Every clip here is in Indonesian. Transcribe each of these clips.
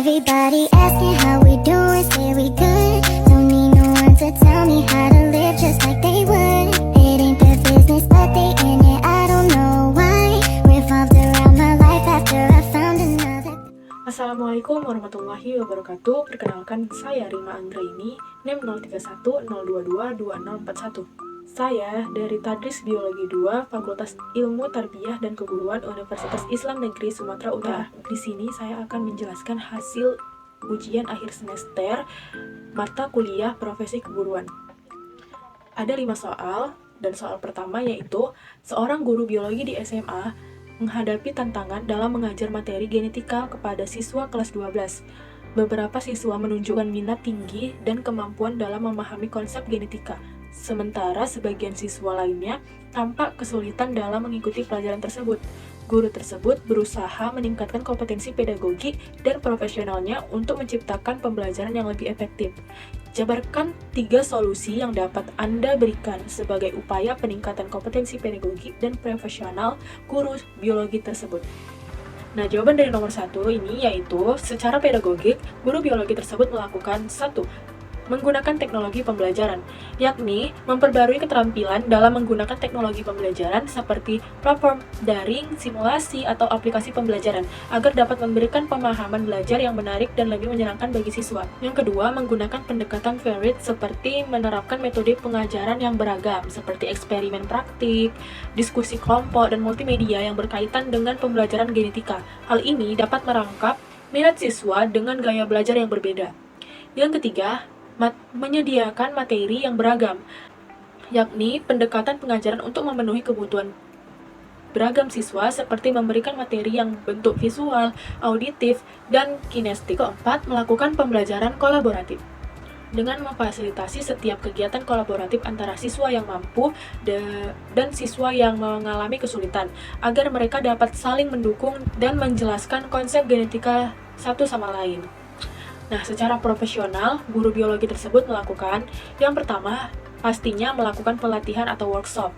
Everybody asking how we doing, say we good. Don't need no one to tell me how to live just like they would. It ain't their business, but they in it, I don't know why. Revolved around my life after I found another. Assalamualaikum warahmatullahi wabarakatuh. Perkenalkan, saya Rima Anggraini, NIM 0310222041. Saya dari Tadris Biologi 2, Fakultas Ilmu Tarbiyah dan Keguruan Universitas Islam Negeri Sumatera Utara. Di sini saya akan menjelaskan hasil ujian akhir semester mata kuliah profesi keguruan. Ada 5 soal, dan soal pertama yaitu seorang guru biologi di SMA menghadapi tantangan dalam mengajar materi genetika kepada siswa kelas 12. Beberapa siswa menunjukkan minat tinggi dan kemampuan dalam memahami konsep genetika, sementara sebagian siswa lainnya tampak kesulitan dalam mengikuti pelajaran tersebut. Guru tersebut berusaha meningkatkan kompetensi pedagogi dan profesionalnya untuk menciptakan pembelajaran yang lebih efektif. Jabarkan 3 solusi yang dapat Anda berikan sebagai upaya peningkatan kompetensi pedagogi dan profesional guru biologi tersebut. Nah, jawaban dari nomor 1 ini yaitu, secara pedagogik, guru biologi tersebut melakukan 1. Menggunakan teknologi pembelajaran, yakni memperbarui keterampilan dalam menggunakan teknologi pembelajaran seperti platform daring, simulasi, atau aplikasi pembelajaran, agar dapat memberikan pemahaman belajar yang menarik dan lebih menyenangkan bagi siswa. Yang kedua, menggunakan pendekatan varied seperti menerapkan metode pengajaran yang beragam, seperti eksperimen praktik, diskusi kelompok, dan multimedia yang berkaitan dengan pembelajaran genetika. Hal ini dapat merangkap minat siswa dengan gaya belajar yang berbeda. Yang ketiga, menyediakan materi yang beragam, yakni pendekatan pengajaran untuk memenuhi kebutuhan beragam siswa seperti memberikan materi yang bentuk visual, auditif, dan kinestetik. Keempat, melakukan pembelajaran kolaboratif dengan memfasilitasi setiap kegiatan kolaboratif antara siswa yang mampu dan siswa yang mengalami kesulitan, agar mereka dapat saling mendukung dan menjelaskan konsep genetika satu sama lain. Nah, secara profesional, guru biologi tersebut melakukan, yang pertama, pastinya melakukan pelatihan atau workshop,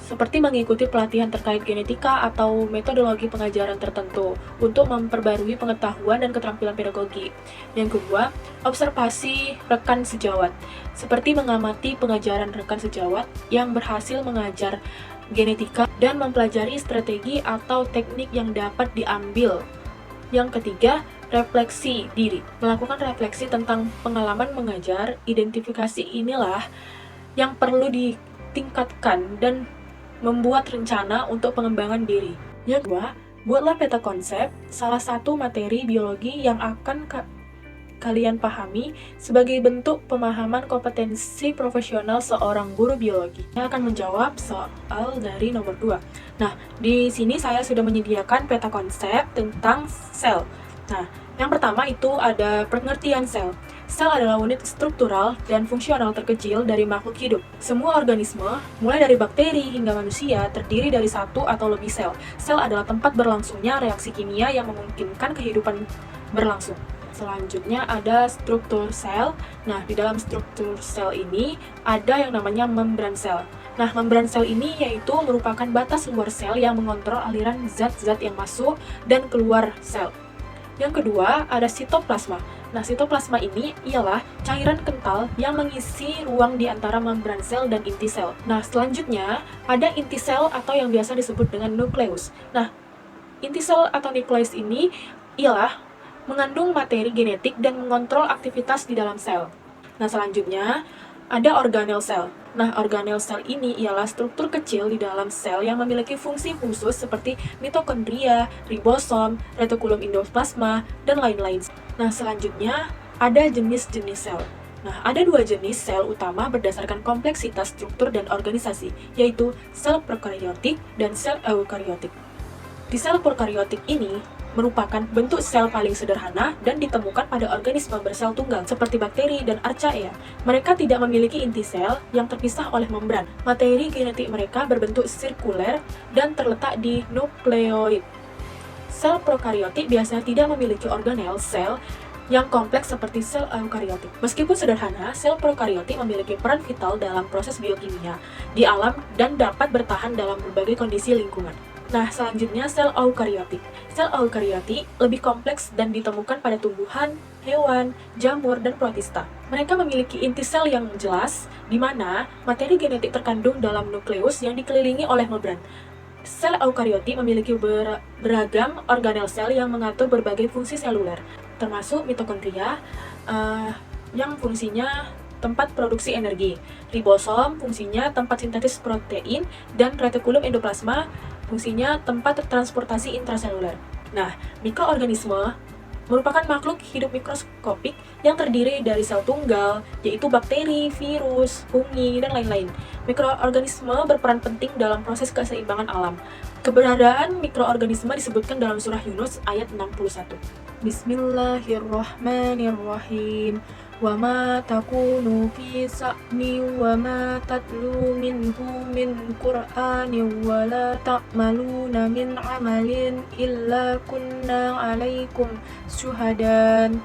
seperti mengikuti pelatihan terkait genetika atau metodologi pengajaran tertentu untuk memperbarui pengetahuan dan keterampilan pedagogi. Yang kedua, observasi rekan sejawat, seperti mengamati pengajaran rekan sejawat yang berhasil mengajar genetika dan mempelajari strategi atau teknik yang dapat diambil. Yang ketiga, refleksi diri. Melakukan refleksi tentang pengalaman mengajar, identifikasi inilah yang perlu ditingkatkan dan membuat rencana untuk pengembangan diri. Yang kedua, buatlah peta konsep salah satu materi biologi yang akan kalian pahami sebagai bentuk pemahaman kompetensi profesional seorang guru biologi. Saya akan menjawab soal dari nomor 2. Nah, di sini saya sudah menyediakan peta konsep tentang sel. Nah, yang pertama itu ada pengertian sel. Sel adalah unit struktural dan fungsional terkecil dari makhluk hidup. Semua organisme, mulai dari bakteri hingga manusia, terdiri dari 1 atau lebih sel. Sel adalah tempat berlangsungnya reaksi kimia yang memungkinkan kehidupan berlangsung. Selanjutnya ada struktur sel. Nah, di dalam struktur sel ini ada yang namanya membran sel. Nah, membran sel ini yaitu merupakan batas luar sel yang mengontrol aliran zat-zat yang masuk dan keluar sel. Yang kedua, ada sitoplasma. Nah, sitoplasma ini ialah cairan kental yang mengisi ruang di antara membran sel dan inti sel. Nah, selanjutnya ada inti sel atau yang biasa disebut dengan nukleus. Nah, inti sel atau nukleus ini ialah mengandung materi genetik dan mengontrol aktivitas di dalam sel. Nah, selanjutnya ada organel sel. Nah, organel sel ini ialah struktur kecil di dalam sel yang memiliki fungsi khusus seperti mitokondria, ribosom, retikulum endoplasma, dan lain-lain. Nah, selanjutnya ada jenis-jenis sel. Nah, ada 2 jenis sel utama berdasarkan kompleksitas struktur dan organisasi, yaitu sel prokaryotik dan sel eukaryotik. Di sel prokaryotik ini merupakan bentuk sel paling sederhana dan ditemukan pada organisme bersel tunggal seperti bakteri dan archaea. Mereka tidak memiliki inti sel yang terpisah oleh membran. Materi genetik mereka berbentuk sirkuler dan terletak di nukleoid. Sel prokaryotik biasanya tidak memiliki organel sel yang kompleks seperti sel eukaryotik. Meskipun sederhana, sel prokaryotik memiliki peran vital dalam proses biokimia di alam dan dapat bertahan dalam berbagai kondisi lingkungan. Nah, selanjutnya sel eukariotik. Sel eukariotik lebih kompleks dan ditemukan pada tumbuhan, hewan, jamur, dan protista. Mereka memiliki inti sel yang jelas, di mana materi genetik terkandung dalam nukleus yang dikelilingi oleh membran. Sel eukariotik memiliki beragam organel sel yang mengatur berbagai fungsi seluler, termasuk mitokondria, yang fungsinya tempat produksi energi, ribosom fungsinya tempat sintesis protein, dan retikulum endoplasma fungsinya tempat transportasi intraseluler. Nah, mikroorganisme merupakan makhluk hidup mikroskopik yang terdiri dari sel tunggal, yaitu bakteri, virus, fungi, dan lain-lain. Mikroorganisme berperan penting dalam proses keseimbangan alam. Keberadaan mikroorganisme disebutkan dalam surah Yunus ayat 61. Bismillahirrahmanirrahim. Wa ma takunu fi sa'ni wa ma tatlu minhu min qur'anin wa la ta'maluna min amalin illa kunna alaikum syuhadan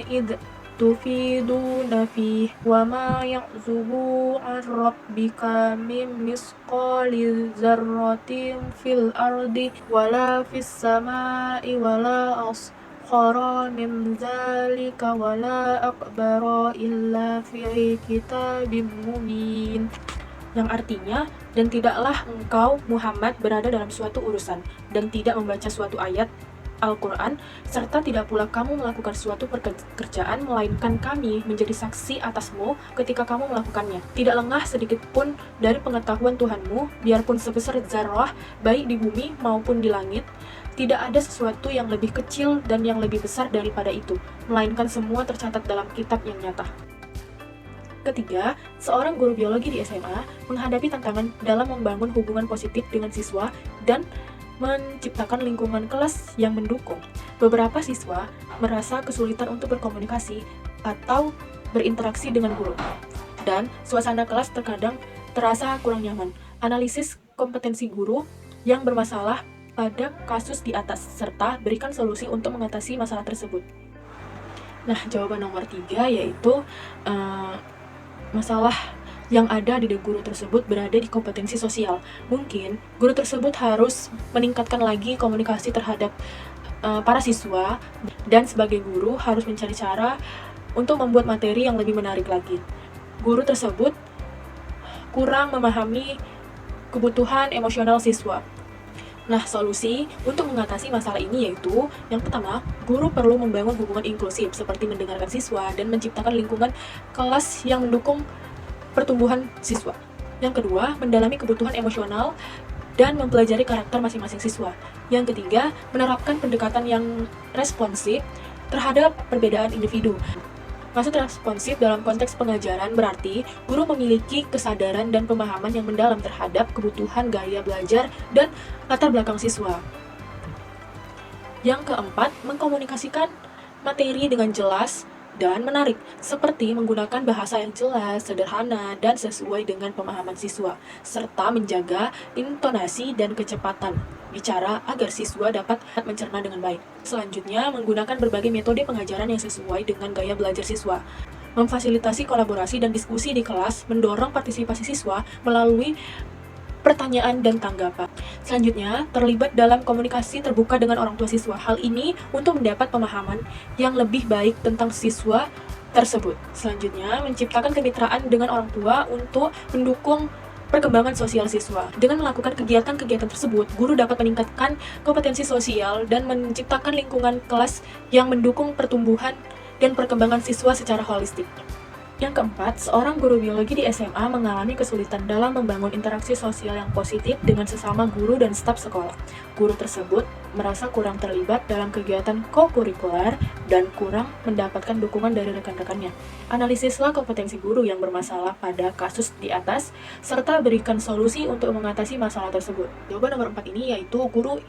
id tufiduna fih wa ma ya'zubu an rabbika min misqali dzarratin fil ardi wala fis samai wala asghara min dzalika wala akbara illa fi kitabim mubin, yang artinya, dan tidaklah engkau Muhammad berada dalam suatu urusan dan tidak membaca suatu ayat Al-Quran, serta tidak pula kamu melakukan suatu pekerjaan, melainkan kami menjadi saksi atasmu ketika kamu melakukannya. Tidak lengah sedikit pun dari pengetahuan Tuhanmu, biarpun sebesar zarrah, baik di bumi maupun di langit. Tidak ada sesuatu yang lebih kecil dan yang lebih besar daripada itu, melainkan semua tercatat dalam kitab yang nyata. Ketiga, seorang guru biologi di SMA menghadapi tantangan dalam membangun hubungan positif dengan siswa dan menciptakan lingkungan kelas yang mendukung. Beberapa siswa merasa kesulitan untuk berkomunikasi atau berinteraksi dengan guru, dan suasana kelas terkadang terasa kurang nyaman. Analisis kompetensi guru yang bermasalah pada kasus di atas, serta berikan solusi untuk mengatasi masalah tersebut. Nah, jawaban nomor 3 yaitu masalah yang ada di guru tersebut berada di kompetensi sosial. Mungkin guru tersebut harus meningkatkan lagi komunikasi terhadap para siswa, dan sebagai guru harus mencari cara untuk membuat materi yang lebih menarik lagi. Guru tersebut kurang memahami kebutuhan emosional siswa. Nah, solusi untuk mengatasi masalah ini yaitu, yang pertama, guru perlu membangun hubungan inklusif seperti mendengarkan siswa dan menciptakan lingkungan kelas yang mendukung pertumbuhan siswa. Yang kedua, mendalami kebutuhan emosional dan mempelajari karakter masing-masing siswa. Yang ketiga, menerapkan pendekatan yang responsif terhadap perbedaan individu. Maksud responsif dalam konteks pengajaran berarti guru memiliki kesadaran dan pemahaman yang mendalam terhadap kebutuhan gaya belajar dan latar belakang siswa. Yang keempat, mengkomunikasikan materi dengan jelas dan menarik, seperti menggunakan bahasa yang jelas, sederhana, dan sesuai dengan pemahaman siswa, serta menjaga intonasi dan kecepatan bicara agar siswa dapat mencerna dengan baik. Selanjutnya, menggunakan berbagai metode pengajaran yang sesuai dengan gaya belajar siswa. Memfasilitasi kolaborasi dan diskusi di kelas, mendorong partisipasi siswa melalui pertanyaan dan tanggapan. Selanjutnya, terlibat dalam komunikasi terbuka dengan orang tua siswa. Hal ini untuk mendapat pemahaman yang lebih baik tentang siswa tersebut. Selanjutnya, menciptakan kemitraan dengan orang tua untuk mendukung perkembangan sosial siswa. Dengan melakukan kegiatan-kegiatan tersebut, guru dapat meningkatkan kompetensi sosial dan menciptakan lingkungan kelas yang mendukung pertumbuhan dan perkembangan siswa secara holistik. Yang keempat, seorang guru biologi di SMA mengalami kesulitan dalam membangun interaksi sosial yang positif dengan sesama guru dan staf sekolah. Guru tersebut merasa kurang terlibat dalam kegiatan kokurikuler dan kurang mendapatkan dukungan dari rekan-rekannya. Analisislah kompetensi guru yang bermasalah pada kasus di atas, serta berikan solusi untuk mengatasi masalah tersebut. Jawaban nomor 4 ini yaitu guru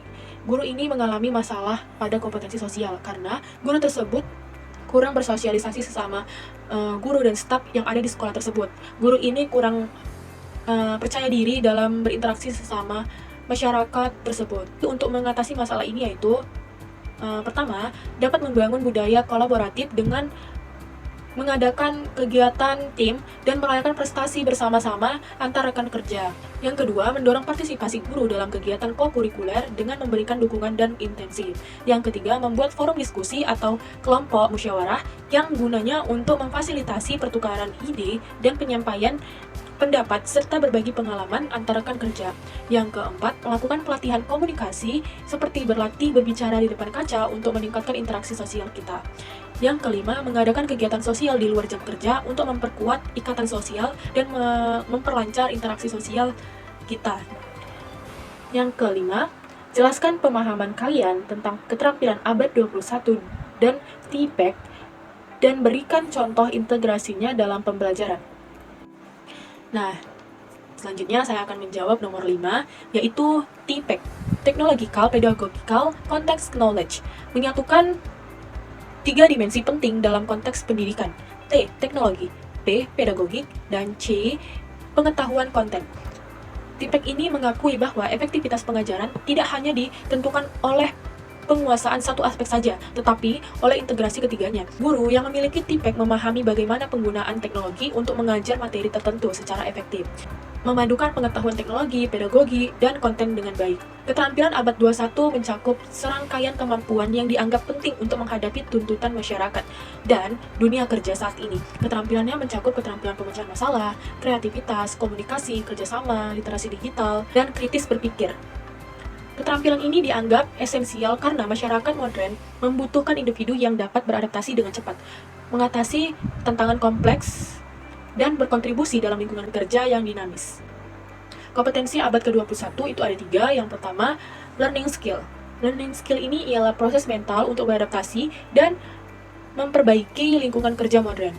ini mengalami masalah pada kompetensi sosial karena guru tersebut kurang bersosialisasi sesama guru dan staf yang ada di sekolah tersebut. Guru ini kurang percaya diri dalam berinteraksi sesama masyarakat tersebut. Untuk mengatasi masalah ini yaitu, pertama, dapat membangun budaya kolaboratif dengan mengadakan kegiatan tim dan merayakan prestasi bersama-sama antar rekan kerja. Yang kedua, mendorong partisipasi guru dalam kegiatan kokurikuler dengan memberikan dukungan dan intensif. Yang ketiga, membuat forum diskusi atau kelompok musyawarah yang gunanya untuk memfasilitasi pertukaran ide dan penyampaian pendapat serta berbagi pengalaman antar rekan kerja. Yang keempat, melakukan pelatihan komunikasi seperti berlatih berbicara di depan kaca untuk meningkatkan interaksi sosial kita. Yang kelima, mengadakan kegiatan sosial di luar jam kerja untuk memperkuat ikatan sosial dan memperlancar interaksi sosial kita. Yang kelima, jelaskan pemahaman kalian tentang keterampilan abad 21 dan TPEC dan berikan contoh integrasinya dalam pembelajaran. Nah, selanjutnya saya akan menjawab nomor 5, yaitu TPEC, Technological Pedagogical Context Knowledge, menyatukan 3 dimensi penting dalam konteks pendidikan: T. Teknologi, P. Pedagogik, dan C. Pengetahuan konten. TPEC ini mengakui bahwa efektivitas pengajaran tidak hanya ditentukan oleh penguasaan satu aspek saja, tetapi oleh integrasi ketiganya. Guru yang memiliki TPEC memahami bagaimana penggunaan teknologi untuk mengajar materi tertentu secara efektif, memadukan pengetahuan teknologi, pedagogi, dan konten dengan baik. Keterampilan abad 21 mencakup serangkaian kemampuan yang dianggap penting untuk menghadapi tuntutan masyarakat dan dunia kerja saat ini. Keterampilannya mencakup keterampilan pemecahan masalah, kreativitas, komunikasi, kerjasama, literasi digital, dan kritis berpikir. Keterampilan ini dianggap esensial karena masyarakat modern membutuhkan individu yang dapat beradaptasi dengan cepat, mengatasi tantangan kompleks, dan berkontribusi dalam lingkungan kerja yang dinamis. Kompetensi abad ke-21 itu ada 3. Yang pertama, learning skill. Learning skill ini ialah proses mental untuk beradaptasi dan memperbaiki lingkungan kerja modern.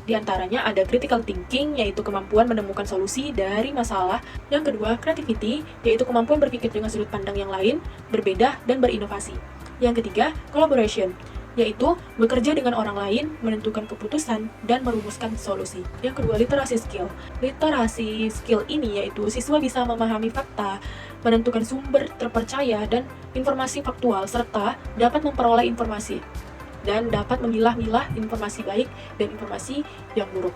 Di antaranya ada critical thinking, yaitu kemampuan menemukan solusi dari masalah. Yang kedua, creativity, yaitu kemampuan berpikir dengan sudut pandang yang lain, berbeda, dan berinovasi. Yang ketiga, collaboration, yaitu bekerja dengan orang lain, menentukan keputusan, dan merumuskan solusi. Yang kedua, literasi skill. Literasi skill ini yaitu siswa bisa memahami fakta, menentukan sumber terpercaya dan informasi faktual, serta dapat memperoleh informasi dan dapat memilah-milah informasi baik dan informasi yang buruk.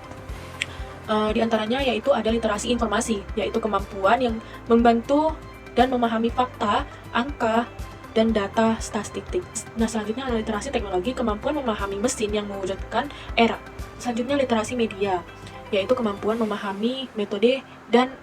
Di antaranya yaitu ada literasi informasi, yaitu kemampuan yang membantu dan memahami fakta, angka, dan data statistik. Nah, selanjutnya ada literasi teknologi, kemampuan memahami mesin yang mewujudkan era. Selanjutnya literasi media, yaitu kemampuan memahami metode dan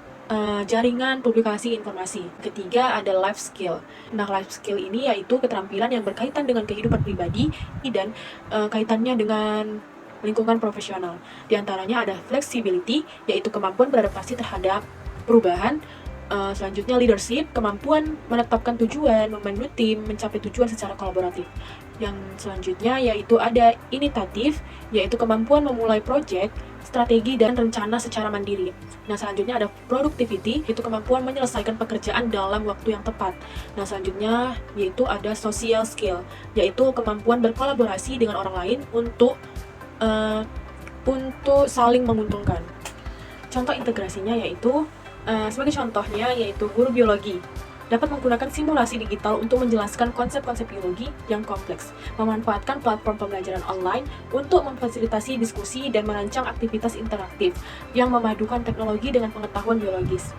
jaringan publikasi informasi. Ketiga ada life skill. Nah, life skill ini yaitu keterampilan yang berkaitan dengan kehidupan pribadi dan kaitannya dengan lingkungan profesional. Di antaranya ada flexibility, yaitu kemampuan beradaptasi terhadap perubahan. Selanjutnya leadership, kemampuan menetapkan tujuan, membantu tim mencapai tujuan secara kolaboratif. Yang selanjutnya yaitu ada initiative, yaitu kemampuan memulai proyek, strategi, dan rencana secara mandiri. Nah, selanjutnya ada productivity, yaitu kemampuan menyelesaikan pekerjaan dalam waktu yang tepat. Nah, selanjutnya yaitu ada social skill, yaitu kemampuan berkolaborasi dengan orang lain untuk saling menguntungkan. Contoh integrasinya yaitu sebagai contohnya yaitu guru biologi dapat menggunakan simulasi digital untuk menjelaskan konsep-konsep biologi yang kompleks, memanfaatkan platform pembelajaran online untuk memfasilitasi diskusi dan merancang aktivitas interaktif yang memadukan teknologi dengan pengetahuan biologis.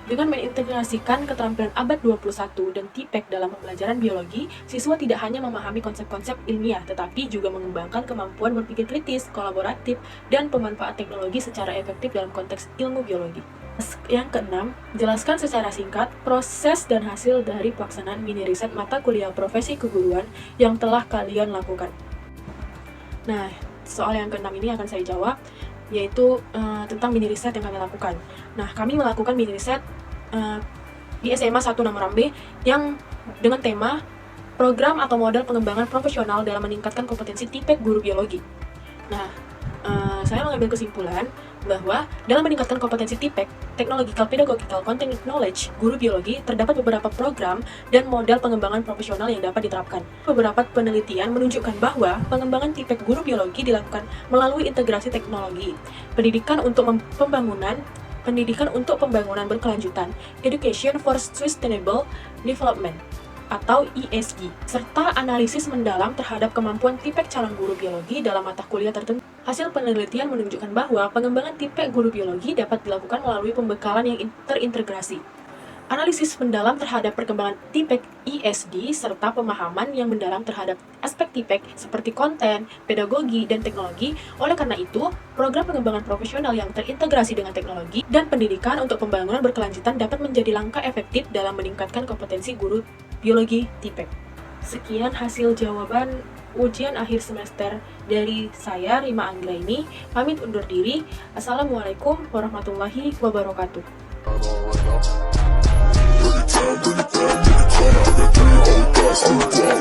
Dengan mengintegrasikan keterampilan abad 21 dan TPEC dalam pembelajaran biologi, siswa tidak hanya memahami konsep-konsep ilmiah, tetapi juga mengembangkan kemampuan berpikir kritis, kolaboratif, dan pemanfaat teknologi secara efektif dalam konteks ilmu biologi. Yang keenam, jelaskan secara singkat proses dan hasil dari pelaksanaan mini riset mata kuliah profesi keguruan yang telah kalian lakukan. Nah, soal yang keenam ini akan saya jawab, yaitu tentang mini riset yang kami lakukan. Nah, kami melakukan mini riset di SMA 1 Namarambe yang dengan tema program atau model pengembangan profesional dalam meningkatkan kompetensi TPEC guru biologi. Nah, saya mengambil kesimpulan bahwa dalam meningkatkan kompetensi TPEC, Technological Pedagogical Content Knowledge, guru biologi, terdapat beberapa program dan model pengembangan profesional yang dapat diterapkan. Beberapa penelitian menunjukkan bahwa pengembangan TPEC guru biologi dilakukan melalui integrasi teknologi, pendidikan untuk pembangunan berkelanjutan, Education for Sustainable Development, atau ESG, serta analisis mendalam terhadap kemampuan TPEC calon guru biologi dalam mata kuliah tertentu. Hasil penelitian menunjukkan bahwa pengembangan TIPEK guru biologi dapat dilakukan melalui pembekalan yang terintegrasi. Analisis mendalam terhadap perkembangan TIPEK ISD serta pemahaman yang mendalam terhadap aspek TIPEK seperti konten, pedagogi, dan teknologi. Oleh karena itu, program pengembangan profesional yang terintegrasi dengan teknologi dan pendidikan untuk pembangunan berkelanjutan dapat menjadi langkah efektif dalam meningkatkan kompetensi guru biologi TIPEK. Sekian hasil jawaban ujian akhir semester dari saya, Rima Anggraini. Pamit undur diri. Assalamualaikum warahmatullahi wabarakatuh. Bring it down, bring it down, bring it down, bring it down, bring it down.